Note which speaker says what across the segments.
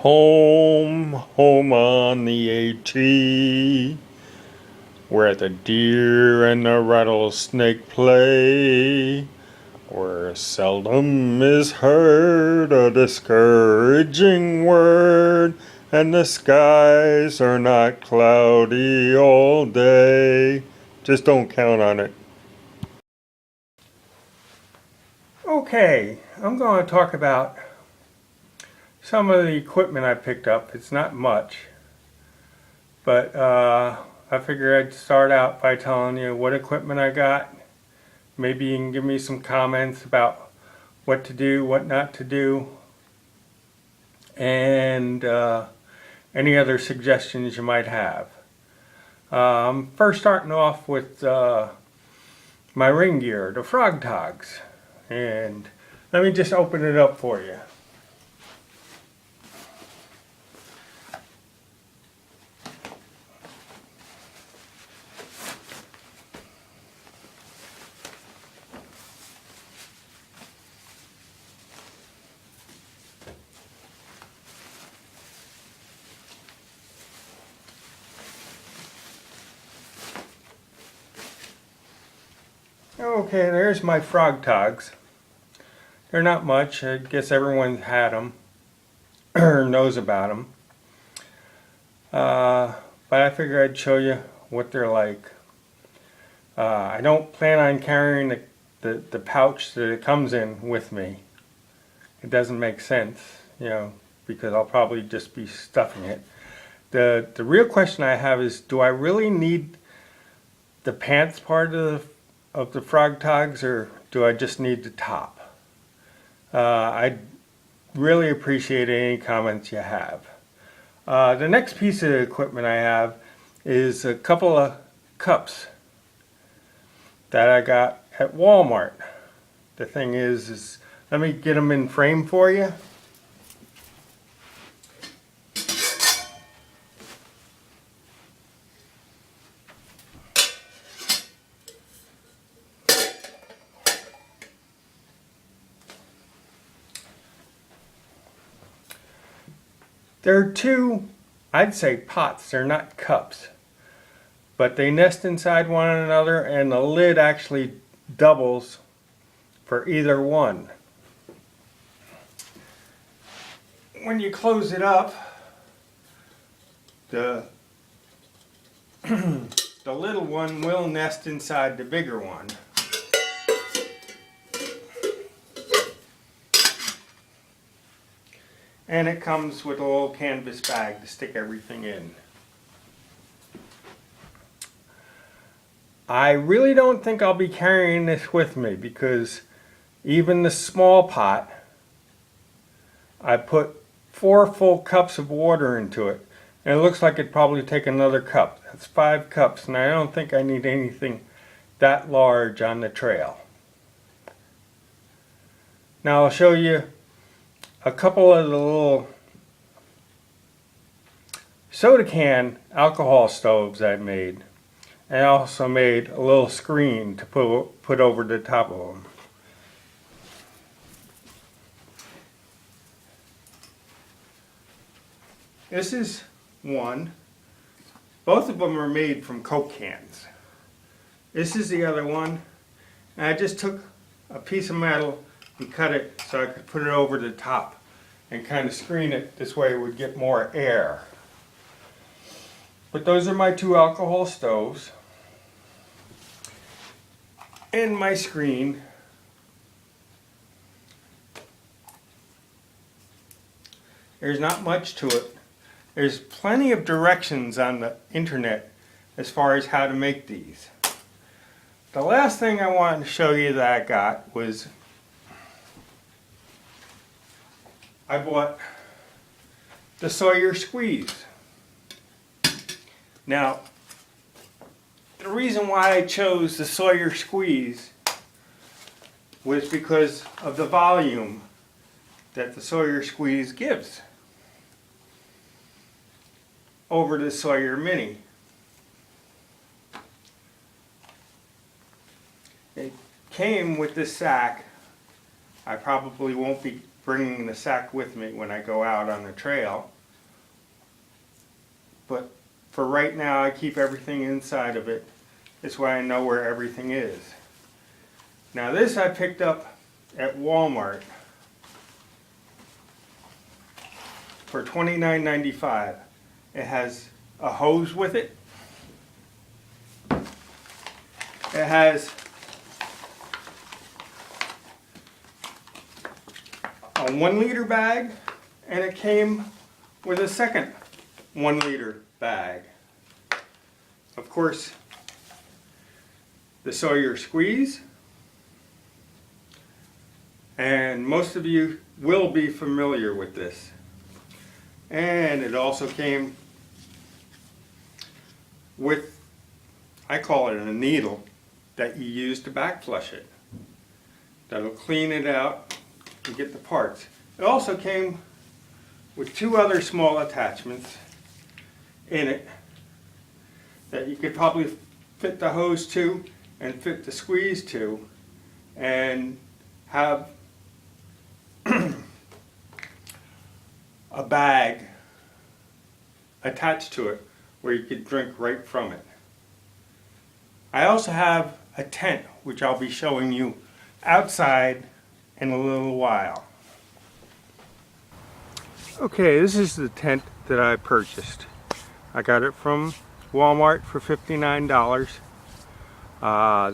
Speaker 1: Home, home on the AT, where the deer and the rattlesnake play, where seldom is heard a discouraging word, and the skies are not cloudy all day. Just don't count on it. Okay, I'm going to talk about some of the equipment I picked up. It's not much, but I figured I'd start out by telling you what equipment I got. Maybe you can give me some comments about what to do, what not to do, and any other suggestions you might have. First starting off with my ring gear, the frog togs. And let me just open it up for you. Okay, there's my frog togs. They're not much. I guess everyone's had them or knows about them. But I figured I'd show you what they're like. I don't plan on carrying the pouch that it comes in with me. It doesn't make sense, because I'll probably just be stuffing it. The real question I have is, do I really need the pants part of the frog togs, or do I just need the top? I'd really appreciate any comments you have. The next piece of equipment I have is a couple of cups that I got at Walmart. The thing is let me get them in frame for you. They're two, I'd say pots, they're not cups, but they nest inside one another and the lid actually doubles for either one. When you close it up, the the little one will nest inside the bigger one. And it comes with a little canvas bag to stick everything in. I really don't think I'll be carrying this with me, because even the small pot, I put 4 full cups of water into it. And it looks like it'd probably take another cup. That's 5 cups, and I don't think I need anything that large on the trail. Now I'll show you a couple of the little soda can alcohol stoves I made. And I also made a little screen to put over the top of them. This is one. Both of them are made from Coke cans. This is the other one. And I just took a piece of metal and cut it so I could put it over the top and kind of screen it. This way it would get more air. But those are my 2 alcohol stoves. And my screen. There's not much to it. There's plenty of directions on the internet as far as how to make these. The last thing I wanted to show you that I got was I bought the Sawyer squeeze. Now, the reason why I chose the Sawyer squeeze was because of the volume that the Sawyer squeeze gives over the Sawyer Mini. It came with this sack. I probably won't be bringing the sack with me when I go out on the trail. But for right now, I keep everything inside of it. This way I know where everything is. Now this I picked up at Walmart for $29.95. It has a hose with it. It has a 1 liter bag, and it came with a second 1 liter bag. Of course, the Sawyer squeeze, and most of you will be familiar with this. And it also came with, I call it a needle that you use to back flush it. That'll clean it out and get the parts. It also came with 2 other small attachments in it that you could probably fit the hose to and fit the squeeze to, and have a bag attached to it where you could drink right from it. I also have a tent, which I'll be showing you outside in a little while. Okay, this is the tent that I purchased. I got it from Walmart for $59.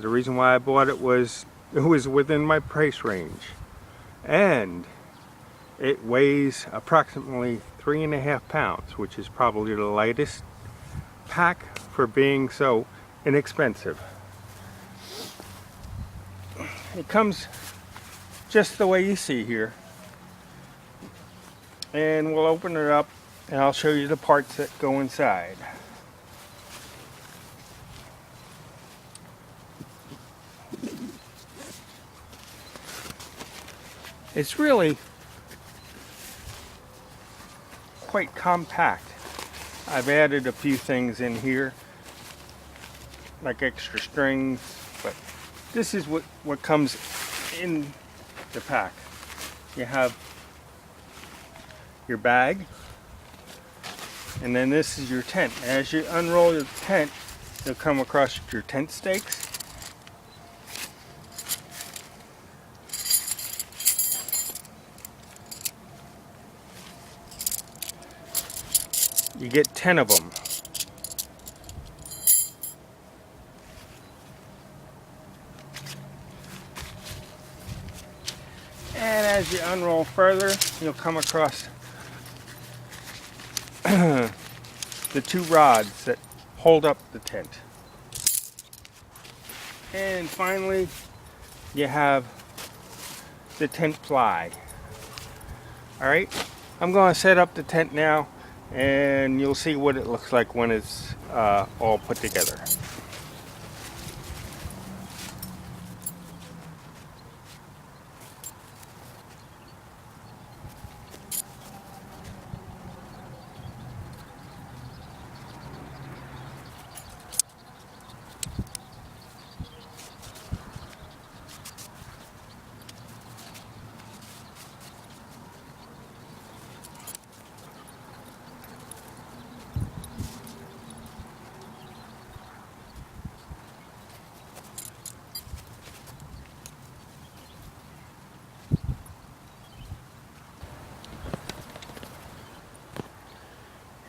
Speaker 1: The reason why I bought it was within my price range, and it weighs approximately 3.5 pounds, which is probably the lightest pack for being so inexpensive. It comes just the way you see here, and we'll open it up and I'll show you the parts that go inside. It's really quite compact. I've added a few things in here, like extra strings, but this is what comes in the pack. You have your bag, and then this is your tent. As you unroll your tent, you'll come across your tent stakes. You get 10 of them. And as you unroll further, you'll come across the 2 rods that hold up the tent. And finally, you have the tent ply. Alright, I'm going to set up the tent now, and you'll see what it looks like when it's all put together.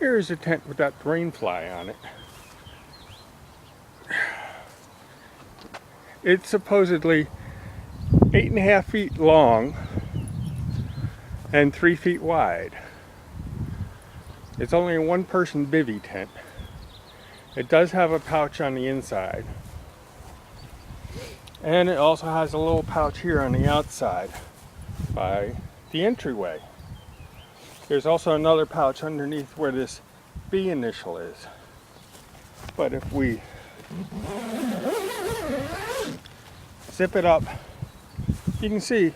Speaker 1: Here's a tent without the rain fly on it. It's supposedly 8.5 feet long and 3 feet wide. It's only a 1-person bivvy tent. It does have a pouch on the inside, and it also has a little pouch here on the outside by the entryway. There's also another pouch underneath where this B initial is. But if we zip it up, you can see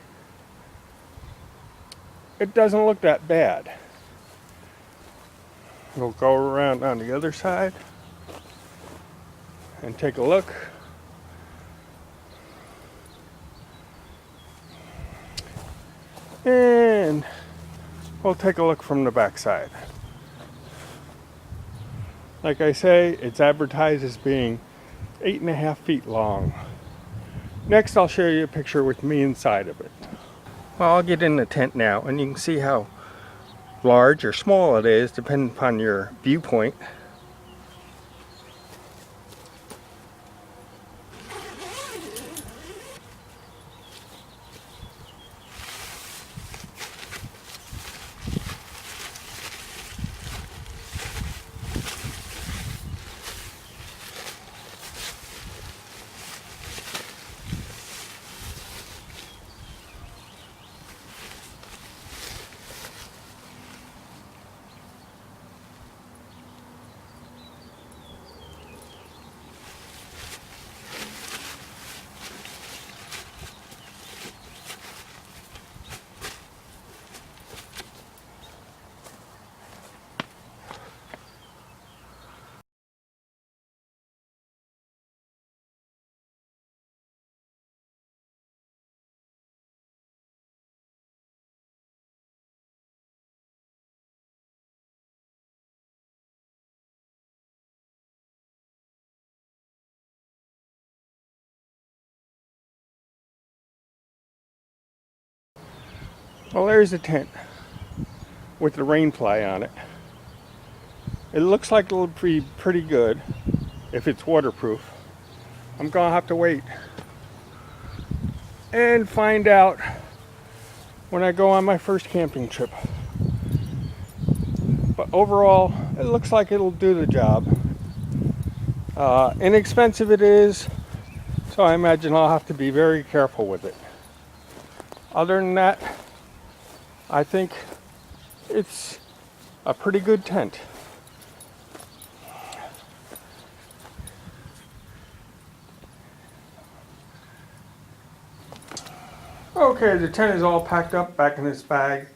Speaker 1: it doesn't look that bad. We'll go around on the other side and take a look. And we'll take a look from the backside. Like I say, it's advertised as being 8.5 feet long. Next, I'll show you a picture with me inside of it. Well, I'll get in the tent now, and you can see how large or small it is, depending upon your viewpoint. Well, there's the tent with the rain fly on it. It looks like it'll be pretty good if it's waterproof. I'm gonna have to wait and find out when I go on my first camping trip. But overall, it looks like it'll do the job. Inexpensive it is, so I imagine I'll have to be very careful with it. Other than that, I think it's a pretty good tent. Okay, the tent is all packed up back in this bag.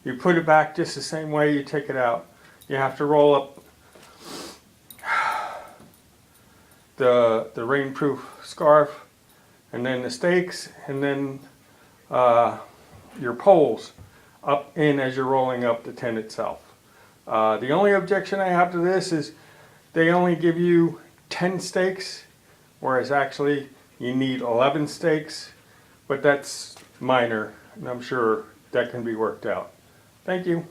Speaker 1: You put it back just the same way you take it out. You have to roll up the rainproof scarf, and then the stakes, and then your poles up in as you're rolling up the tent itself. The only objection I have to this is they only give you 10 stakes, whereas actually you need 11 stakes, but that's minor, and I'm sure that can be worked out. Thank you.